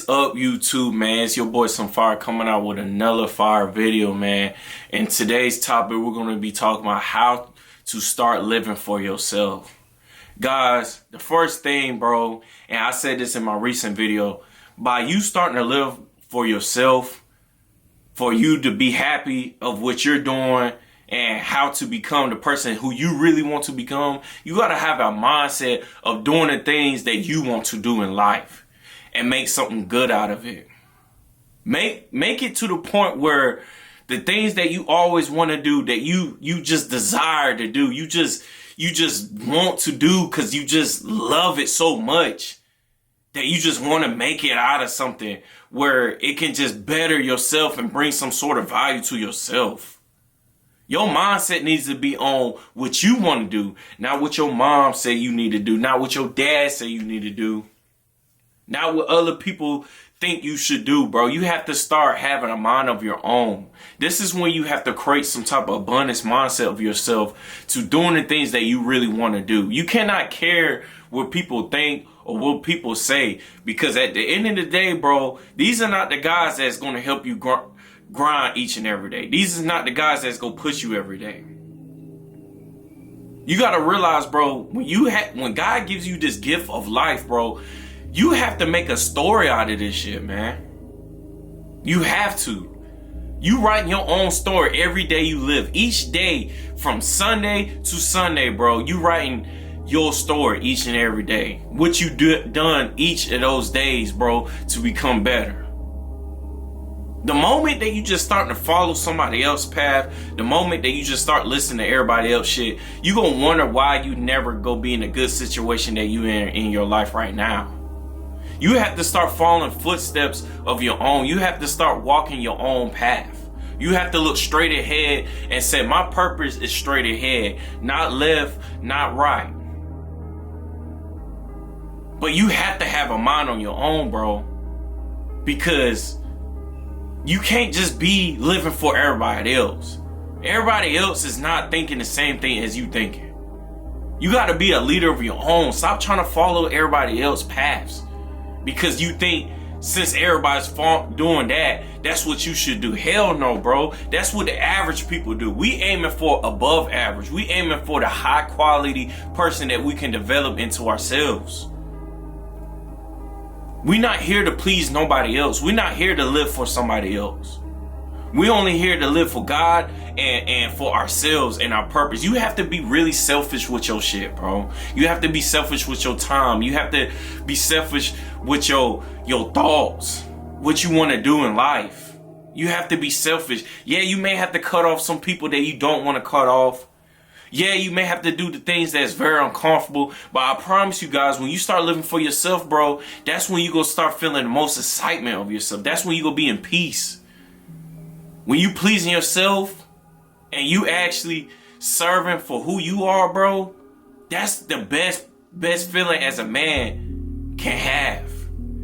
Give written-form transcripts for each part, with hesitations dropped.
up, YouTube, man? It's your boy Some Fire coming out with another fire video, man. In today's topic, we're going to be talking about how to start living for yourself. Guys, the first thing, bro, and I said this in my recent video, by you starting to live for yourself, for you to be happy of what you're doing and how to become the person who you really want to become, you got to have a mindset of doing the things that you want to do in life and make something good out of it. Make it to the point where the things that you always want to do, that you just desire to do, you just want to do because you just love it so much that you just want to make it out of something where it can just better yourself and bring some sort of value to yourself. Your mindset needs to be on what you want to do, not what your mom say you need to do, not what your dad say you need to do, not what other people think you should do, bro. You have to start having a mind of your own. This is when you have to create some type of abundance mindset of yourself to doing the things that you really want to do. You cannot care what people think or what people say, because at the end of the day, bro, these are not the guys that's going to help you grind each and every day. These are not the guys that's going to push you every day. You got to realize, bro, when God gives you this gift of life, bro, you have to make a story out of this shit, man. You have to. You write your own story every day you live. Each day from Sunday to Sunday, bro, you writing your story each and every day. What you done each of those days, bro, to become better. The moment that you just starting to follow somebody else's path, the moment that you just start listening to everybody else shit, you gonna wonder why you never go be in a good situation that you in your life right now. You have to start following footsteps of your own. You have to start walking your own path. You have to look straight ahead and say, my purpose is straight ahead, not left, not right. But you have to have a mind on your own, bro, because you can't just be living for everybody else. Everybody else is not thinking the same thing as you thinking. You got to be a leader of your own. Stop trying to follow everybody else's paths because you think since everybody's doing that, that's what you should do. Hell no, bro. That's what the average people do. We aiming for above average. We aiming for the high quality person that we can develop into ourselves. We're not here to please nobody else. We're not here to live for somebody else. We're only here to live for God and for ourselves and our purpose. You have to be really selfish with your shit, bro. You have to be selfish with your time. You have to be selfish with your thoughts, what you want to do in life. You have to be selfish. Yeah, you may have to cut off some people that you don't want to cut off. Yeah, you may have to do the things that's very uncomfortable, but I promise you guys, when you start living for yourself, bro, that's when you gonna start feeling the most excitement of yourself. That's when you gonna be in peace. When you pleasing yourself and you actually serving for who you are, bro, that's the best feeling as a man can have.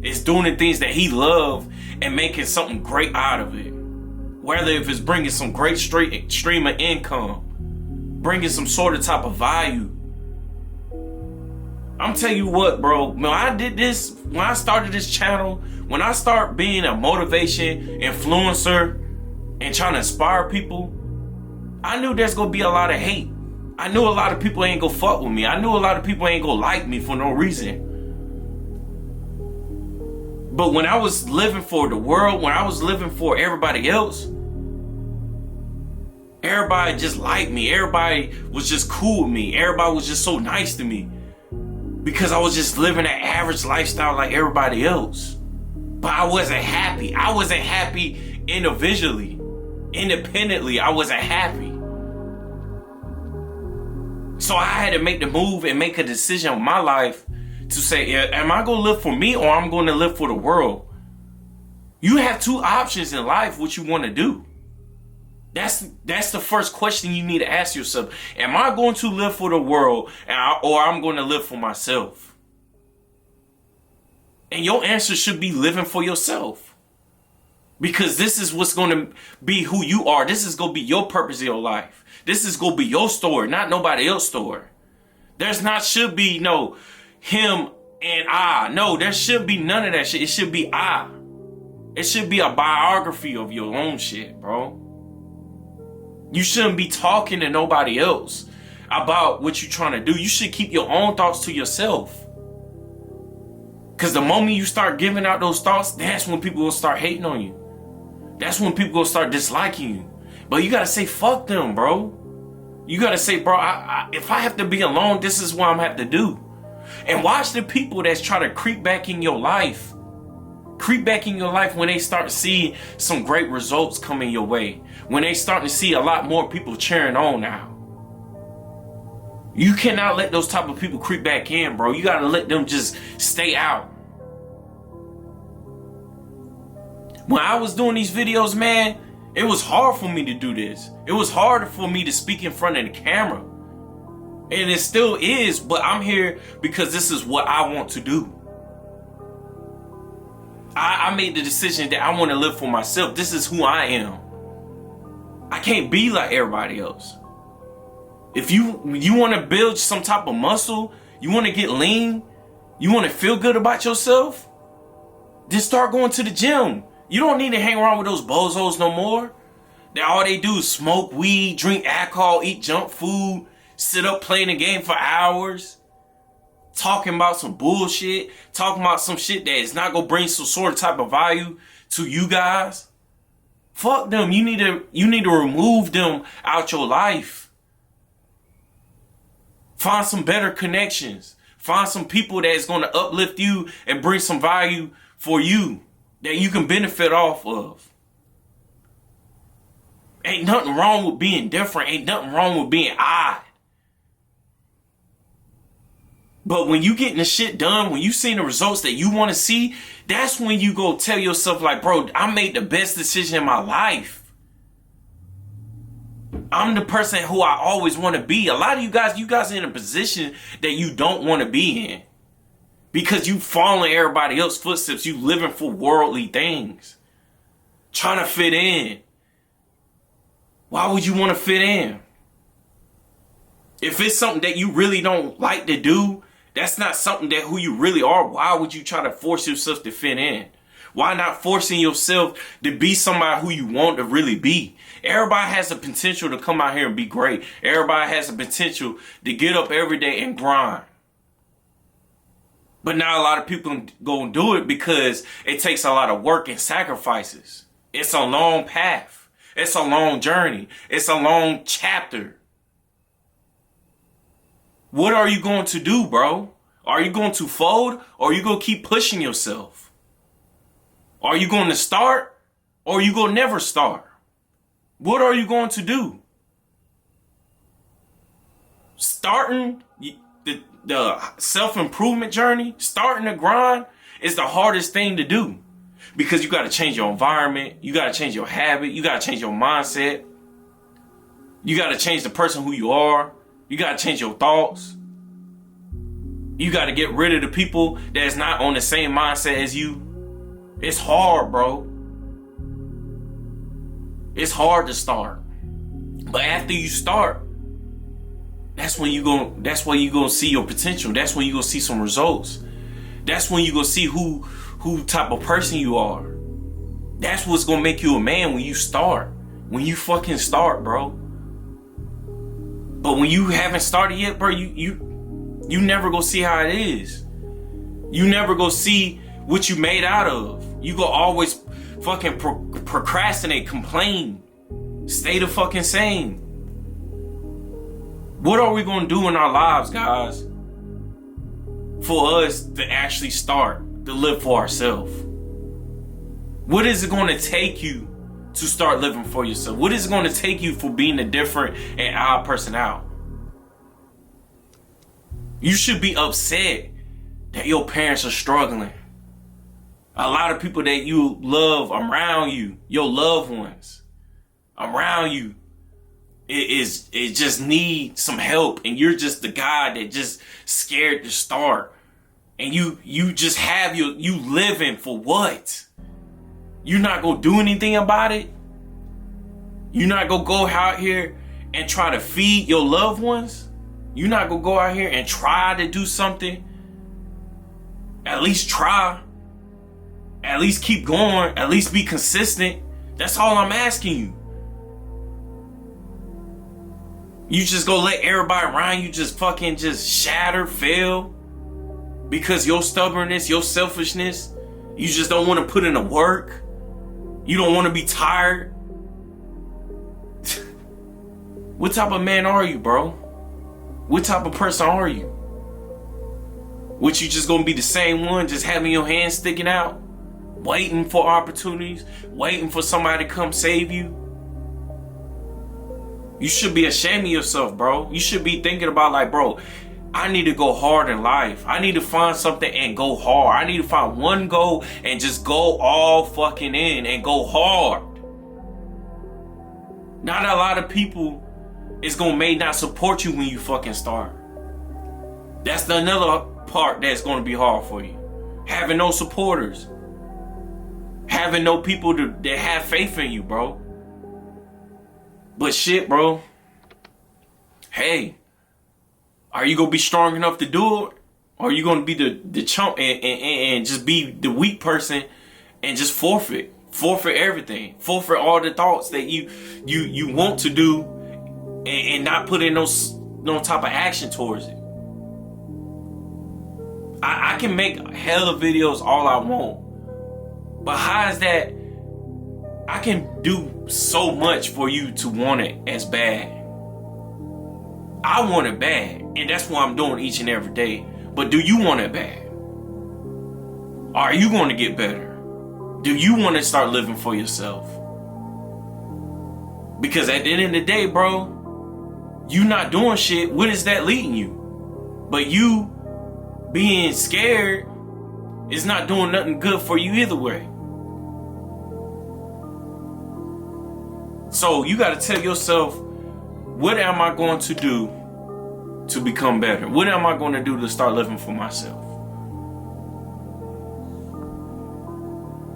It's doing the things that he loves and making something great out of it. Whether if it's bringing some great stream of income, bringing some sort of type of value. I'm telling you what, bro, when I started this channel, when I start being a motivation influencer and trying to inspire people, I knew there's gonna be a lot of hate. I knew a lot of people ain't gonna fuck with me. I knew a lot of people ain't gonna like me for no reason. But when I was living for the world, when I was living for everybody else, everybody just liked me. Everybody was just cool with me. Everybody was just so nice to me because I was just living an average lifestyle like everybody else. But I wasn't happy. I wasn't happy individually. Independently, I wasn't happy. So I had to make the move and make a decision in my life to say, am I going to live for me or I'm going to live for the world? You have two options in life, what you want to do. That's the first question you need to ask yourself. Am I going to live for the world or I'm going to live for myself? And your answer should be living for yourself. Because this is what's going to be who you are. This is going to be your purpose in your life. This is going to be your story, not nobody else's story. There's not should be no him and I. No, there should be none of that shit. It should be I. It should be a biography of your own shit, bro. You shouldn't be talking to nobody else about what you're trying to do. You should keep your own thoughts to yourself. Because the moment you start giving out those thoughts, that's when people will start hating on you. That's when people will start disliking you. But you got to say, fuck them, bro. You got to say, bro, if I have to be alone, this is what I'm going to have to do. And watch the people that's trying to creep back in your life. Creep back in your life when they start to see some great results coming your way. When they start to see a lot more people cheering on now. You cannot let those type of people creep back in, bro. You got to let them just stay out. When I was doing these videos, man, it was hard for me to do this. It was harder for me to speak in front of the camera. And it still is, but I'm here because this is what I want to do. I made the decision that I want to live for myself. This is who I am. I can't be like everybody else. If you want to build some type of muscle, you want to get lean, you want to feel good about yourself, then start going to the gym. You don't need to hang around with those bozos no more. That all they do is smoke weed, drink alcohol, eat junk food, sit up playing a game for hours, talking about some bullshit, talking about some shit that is not gonna bring some sort of type of value to you guys. Fuck them. You need to remove them out your life. Find some better connections. Find some people that's gonna uplift you and bring some value for you that you can benefit off of. Ain't nothing wrong with being different. Ain't nothing wrong with being odd. But when you getting the shit done, when you seeing the results that you want to see, that's when you go tell yourself like, bro, I made the best decision in my life. I'm the person who I always want to be. A lot of you guys are in a position that you don't want to be in. Because you following everybody else's footsteps. You living for worldly things. Trying to fit in. Why would you want to fit in? If it's something that you really don't like to do, that's not something that who you really are. Why would you try to force yourself to fit in? Why not forcing yourself to be somebody who you want to really be? Everybody has the potential to come out here and be great. Everybody has the potential to get up every day and grind. But not a lot of people go and do it because it takes a lot of work and sacrifices. It's a long path. It's a long journey. It's a long chapter. What are you going to do, bro? Are you going to fold or are you going to keep pushing yourself? Are you going to start or are you going to never start? What are you going to do? Starting the self-improvement journey, starting the grind is the hardest thing to do. Because you got to change your environment. You got to change your habit. You got to change your mindset. You got to change the person who you are. You got to change your thoughts. You got to get rid of the people that's not on the same mindset as you. It's hard, bro. It's hard to start. But after you start, that's when you're going to see your potential. That's when you're going to see some results. That's when you're going to see who type of person you are. That's what's going to make you a man when you start. When you fucking start, bro. But when you haven't started yet, bro, you never go see how it is. You never go see what you made out of. You go always fucking procrastinate, complain. Stay the fucking same. What are we going to do in our lives, guys, for us to actually start to live for ourselves? What is it going to take you to start living for yourself? What is it going to take you for being a different and odd person out? You should be upset that your parents are struggling. A lot of people that you love around you, your loved ones around you, it just need some help, and you're just the guy that just scared to start. And you just have you living for what? You're not gonna do anything about it? You're not gonna go out here and try to feed your loved ones? You're not gonna go out here and try to do something At least try. At least keep going. At least be consistent. That's all I'm asking you. You just go let everybody around you just fucking just shatter, fail. Because your stubbornness, your selfishness, you just don't want to put in the work. You don't want to be tired. What type of man are you, bro? What type of person are you? What, you just gonna be the same one, just having your hands sticking out? Waiting for opportunities? Waiting for somebody to come save you? You should be ashamed of yourself, bro. You should be thinking about like, bro, I need to go hard in life. I need to find something and go hard. I need to find one goal and just go all fucking in and go hard. Not a lot of people is may not support you when you fucking start. That's another part that's gonna be hard for you. Having no supporters. Having no people that have faith in you, bro. But shit, bro. Hey, are you gonna be strong enough to do it? Or are you gonna be the chump and just be the weak person and just forfeit everything, forfeit all the thoughts that you want to do and not put in no type of action towards it? I can make hella videos all I want, but how is that? I can do so much for you to want it as bad. I want it bad, and that's what I'm doing each and every day. But do you want it bad? Are you going to get better? Do you want to start living for yourself? Because at the end of the day, bro, you not doing shit, what is that leading you? But you being scared is not doing nothing good for you either way. So you got to tell yourself, what am I going to do to become better? What am I going to do to start living for myself?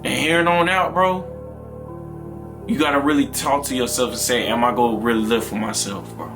And here on out, bro, you got to really talk to yourself and say, am I going to really live for myself, bro?